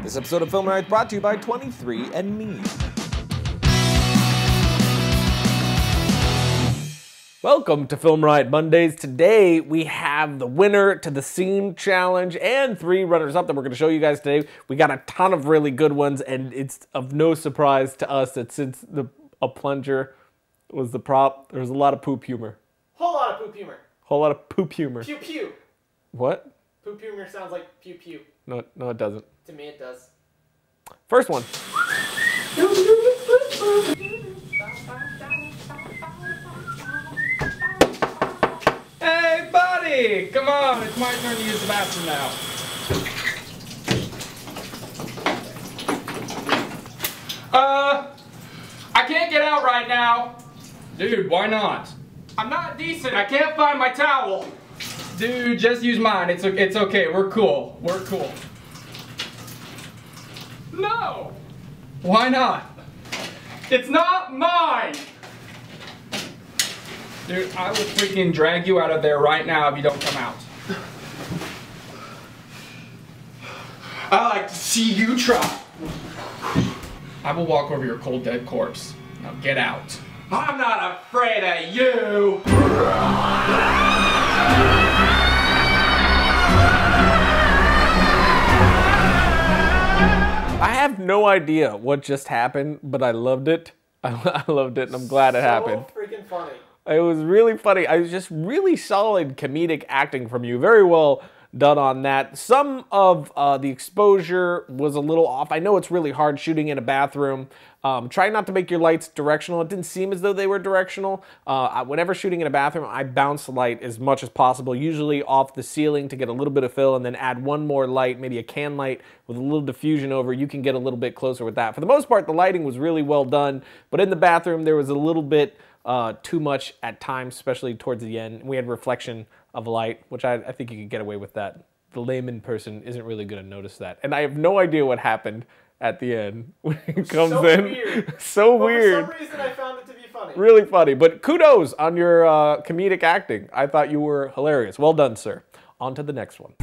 This episode of Film Riot brought to you by 23andMe. Welcome to Film Riot Mondays. Today we have the winner to the Scene Challenge and 3 runners-up that we're going to show you guys today. We got a ton of really good ones, and it's of no surprise to us that since a plunger was the prop, there was a lot of poop humor. Whole lot of poop humor. Whole lot of poop humor. Pew pew. What? Poop humor sounds like pew pew. No, it doesn't. To me it does. First one. Hey, buddy! Come on, it's my turn to use the bathroom now. I can't get out right now. Dude, why not? I'm not decent, I can't find my towel. Dude, just use mine, it's okay, we're cool, No! Why not? It's not mine! Dude, I will freaking drag you out of there right now if you don't come out. I like to see you try. I will walk over your cold dead corpse. Now get out. I'm not afraid of you! I have no idea what just happened, but I loved it. I loved it, and I'm glad it happened. So freaking funny. It was really funny. I was just really solid comedic acting from you. Very well done on that. Some of the exposure was a little off. I know it's really hard shooting in a bathroom. Try not to make your lights directional. It didn't seem as though they were directional. Whenever shooting in a bathroom, I bounce the light as much as possible, usually off the ceiling to get a little bit of fill, and then add one more light, maybe a can light with a little diffusion over. You can get a little bit closer with that. For the most part, the lighting was really well done, but in the bathroom, there was a little bit too much at times, especially towards the end. We had reflection of light, which I think you could get away with that. The layman person isn't really going to notice that. And I have no idea what happened at the end when it comes so in. Weird. So weird. For some reason I found it to be funny. Really funny. But kudos on your comedic acting. I thought you were hilarious. Well done, sir. On to the next one.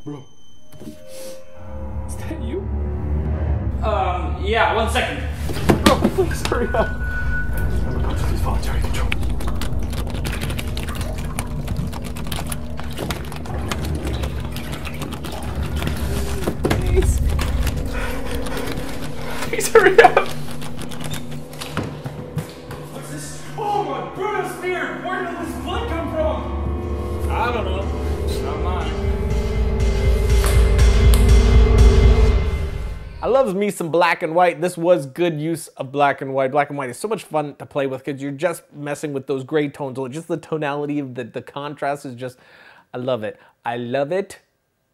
Bro. Is that you? Yeah, 1 second. Oh, please hurry up. Please voluntary control. Please. Please hurry up. What's this? Oh my Brutus beard! Where did this blood come from? I don't know. Not mine. I love me some black and white. This was good use of black and white. Black and white is so much fun to play with because you're just messing with those gray tones. Just the tonality of the contrast is just, I love it. I love it.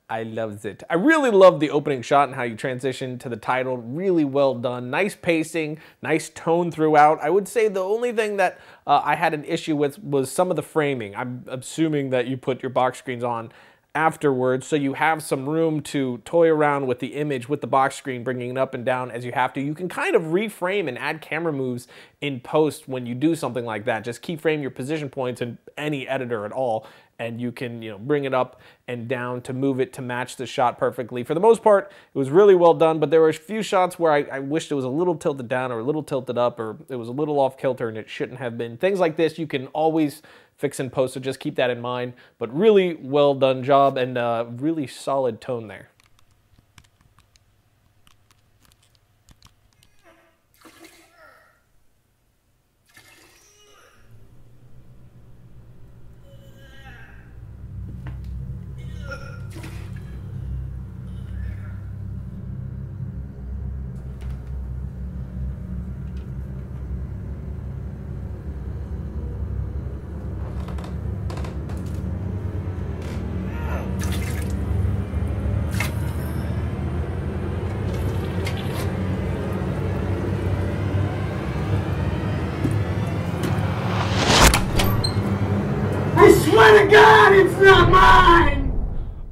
I loves it. I really love the opening shot and how you transition to the title. Really well done. Nice pacing, nice tone throughout. I would say the only thing that I had an issue with was some of the framing. I'm assuming that you put your box screens on afterwards, so you have some room to toy around with the image with the box screen, bringing it up and down as you have to. You can kind of reframe and add camera moves in post when you do something like that. Just keyframe your position points in any editor at all, and you can, bring it up and down to move it to match the shot perfectly. For the most part, it was really well done, but there were a few shots where I wished it was a little tilted down or a little tilted up, or it was a little off kilter and it shouldn't have been. Things like this you can always fix in post, so just keep that in mind. But really well done job and really solid tone there. not mine!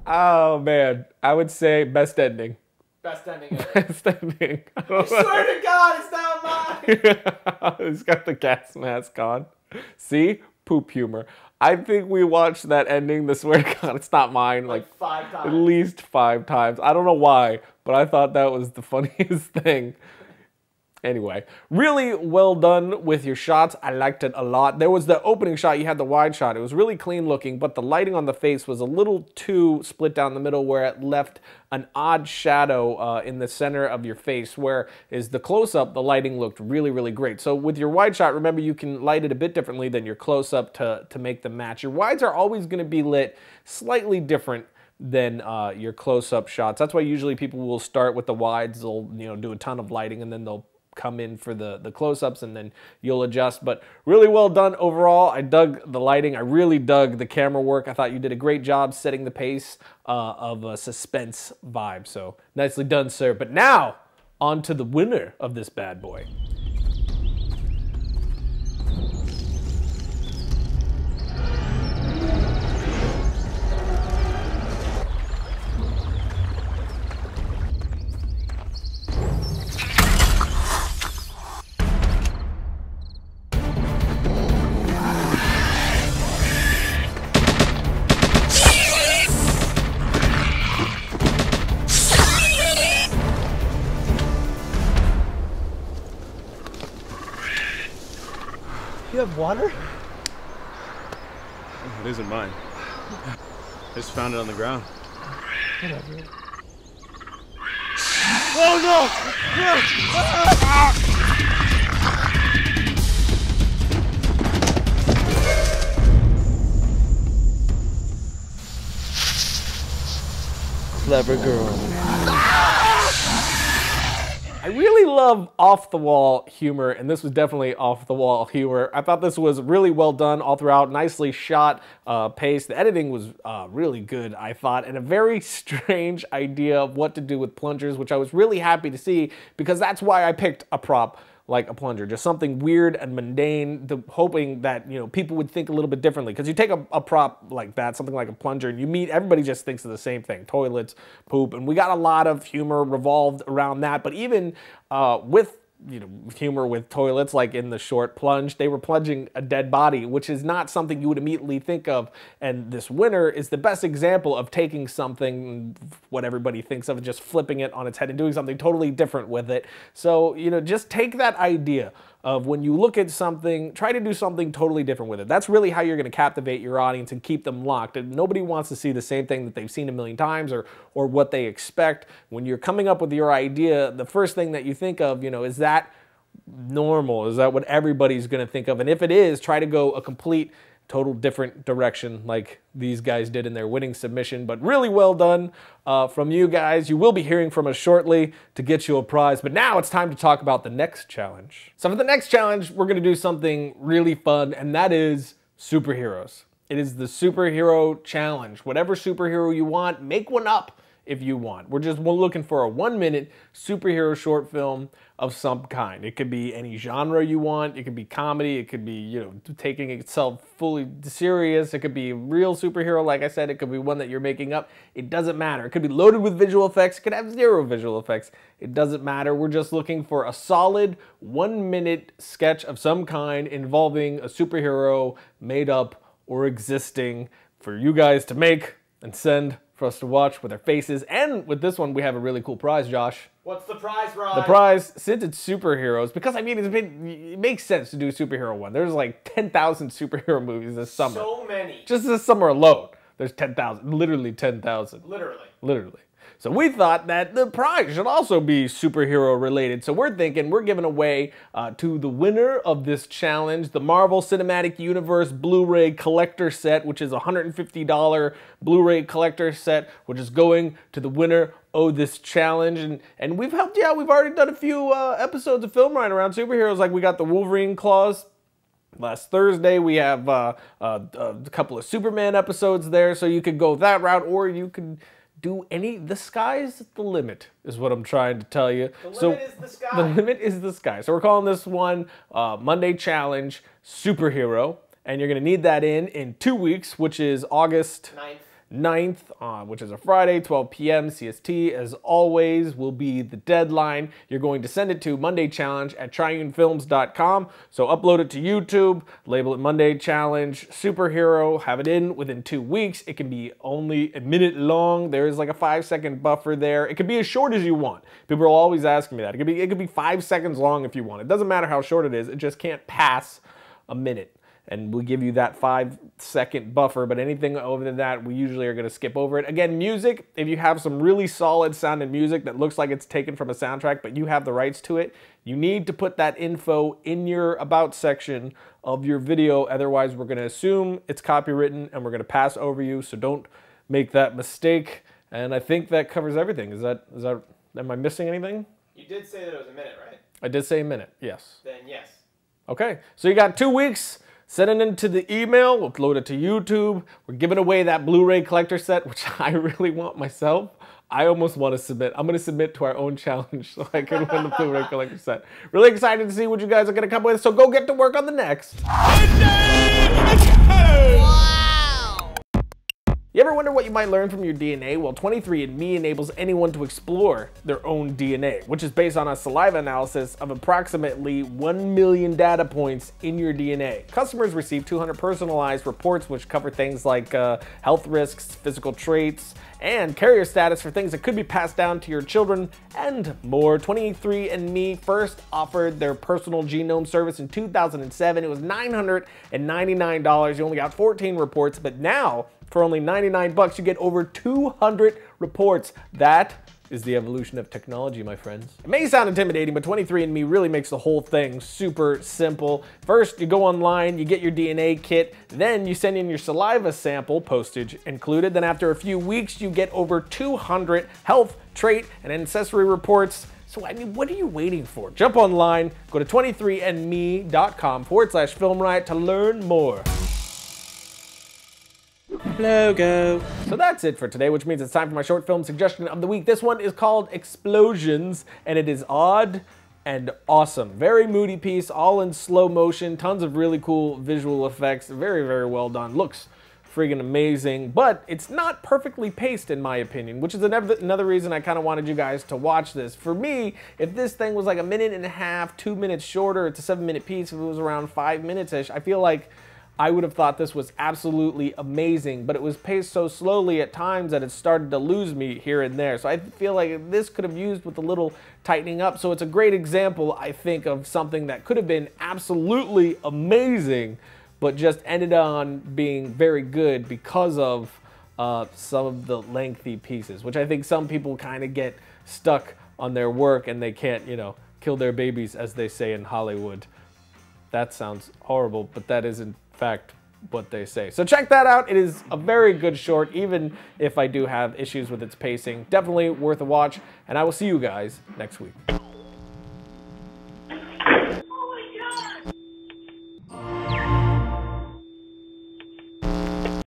Oh man, I would say best ending. Best ending ever. Best ending. I swear to God, it's not mine! He's got the gas mask on. See? Poop humor. I think we watched that ending, the swear to God, it's not mine, like 5 times. at least 5 times. I don't know why, but I thought that was the funniest thing. Anyway, really well done with your shots. I liked it a lot. There was the opening shot, you had the wide shot. It was really clean looking, but the lighting on the face was a little too split down the middle where it left an odd shadow in the center of your face, where is the close-up, the lighting looked really, really great. So with your wide shot, remember you can light it a bit differently than your close-up to make them match. Your wides are always going to be lit slightly different than your close-up shots. That's why usually people will start with the wides. They'll do a ton of lighting and then they'll come in for the close-ups and then you'll adjust. But really well done overall. I dug the lighting. I really dug the camera work. I thought you did a great job setting the pace of a suspense vibe. So nicely done, sir. But now on to the winner of this bad boy. You have water? It isn't mine. I just found it on the ground. Whatever. Oh no! Clever girl. I really love off-the-wall humor, and this was definitely off-the-wall humor. I thought this was really well done all throughout, nicely shot, paced. The editing was really good, I thought, and a very strange idea of what to do with plungers, which I was really happy to see, because that's why I picked a prop like a plunger, just something weird and mundane, hoping that people would think a little bit differently. Because you take a prop like that, something like a plunger, and you meet everybody just thinks of the same thing: toilets, poop, and we got a lot of humor revolved around that. But even with humor with toilets, like in the short plunge, they were plunging a dead body, which is not something you would immediately think of. And this winner is the best example of taking something, what everybody thinks of, and just flipping it on its head and doing something totally different with it. So, just take that idea of when you look at something, try to do something totally different with it. That's really how you're going to captivate your audience and keep them locked. And nobody wants to see the same thing that they've seen a million times or what they expect. When you're coming up with your idea, the first thing that you think of, is that normal? Is that what everybody's going to think of? And if it is, try to go a complete total different direction like these guys did in their winning submission. But really well done from you guys. You will be hearing from us shortly to get you a prize. But now it's time to talk about the next challenge. So for the next challenge, we're going to do something really fun, and that is superheroes. It is the superhero challenge. Whatever superhero you want, make one up if you want. We're looking for a 1-minute superhero short film of some kind. It could be any genre you want. It could be comedy. It could be, taking itself fully serious. It could be a real superhero, like I said. It could be one that you're making up. It doesn't matter. It could be loaded with visual effects. It could have 0 visual effects. It doesn't matter. We're just looking for a solid 1-minute sketch of some kind involving a superhero made up or existing for you guys to make and send for us to watch with our faces. And with this one, we have a really cool prize, Josh. What's the prize, Rod? The prize, since it's superheroes, because it makes sense to do a superhero one. There's like 10,000 superhero movies this summer. So many. Just this summer alone, there's 10,000, literally 10,000. Literally. So we thought that the prize should also be superhero related. So we're thinking we're giving away to the winner of this challenge the Marvel Cinematic Universe Blu-ray collector set, which is a $150 Blu-ray collector set, which is going to the winner of this challenge. And we've helped you out. We've already done a few episodes of Film Right around superheroes. Like we got the Wolverine claws last Thursday. We have a couple of Superman episodes there. So you could go that route, or you could do the sky's the limit, is what I'm trying to tell you. The limit is the sky. The limit is the sky. So we're calling this one Monday Challenge Superhero. And you're gonna need that in 2 weeks, which is August 9th, which is a Friday, 12 p.m. CST. As always, will be the deadline. You're going to send it to mondaychallenge@triunefilms.com. So upload it to YouTube, label it Monday Challenge Superhero, have it in within 2 weeks. It can be only a minute long. There is like a 5-second buffer there. It can be as short as you want. People are always asking me that. It could be 5 seconds long if you want. It doesn't matter how short it is. It just can't pass a minute. And we'll give you that 5-second buffer, but anything over than that, we usually are going to skip over it. Again, music, if you have some really solid sounding music that looks like it's taken from a soundtrack, but you have the rights to it, you need to put that info in your About section of your video. Otherwise, we're going to assume it's copywritten and we're going to pass over you, so don't make that mistake. And I think that covers everything. Am I missing anything? You did say that it was a minute, right? I did say a minute, yes. Then yes. Okay, so you got 2 weeks. Send it into the email, we'll upload it to YouTube. We're giving away that Blu-ray collector set, which I really want myself. I almost want to submit. I'm going to submit to our own challenge so I can win the Blu-ray collector set. Really excited to see what you guys are going to come with, so go get to work on the next. You ever wonder what you might learn from your DNA? Well, 23andMe enables anyone to explore their own DNA, which is based on a saliva analysis of approximately 1 million data points in your DNA. Customers receive 200 personalized reports which cover things like health risks, physical traits, and carrier status for things that could be passed down to your children, and more. 23andMe first offered their personal genome service in 2007. It was $999. You only got 14 reports, but now, for only 99 bucks, you get over 200 reports. That is the evolution of technology, my friends. It may sound intimidating, but 23andMe really makes the whole thing super simple. First, you go online, you get your DNA kit, then you send in your saliva sample, postage included. Then after a few weeks, you get over 200 health, trait, and ancestry reports. So, I mean, what are you waiting for? Jump online, go to 23andme.com/FilmRiot to learn more. Logo. So that's it for today, which means it's time for my short film suggestion of the week. This one is called Explosions, and it is odd and awesome. Very moody piece, all in slow motion, tons of really cool visual effects, very, very well done. Looks friggin' amazing, but it's not perfectly paced in my opinion, which is another reason I kind of wanted you guys to watch this. For me, if this thing was like a minute and a half, 2 minutes shorter, it's a 7-minute piece. If it was around 5 minutes-ish, I feel like I would have thought this was absolutely amazing, but it was paced so slowly at times that it started to lose me here and there. So I feel like this could have used with a little tightening up. So it's a great example, I think, of something that could have been absolutely amazing, but just ended on being very good because of some of the lengthy pieces, which I think some people kind of get stuck on their work and they can't, you know, kill their babies, as they say in Hollywood. That sounds horrible, but that is in fact what they say. So check that out. It is a very good short, even if I do have issues with its pacing. Definitely worth a watch, and I will see you guys next week.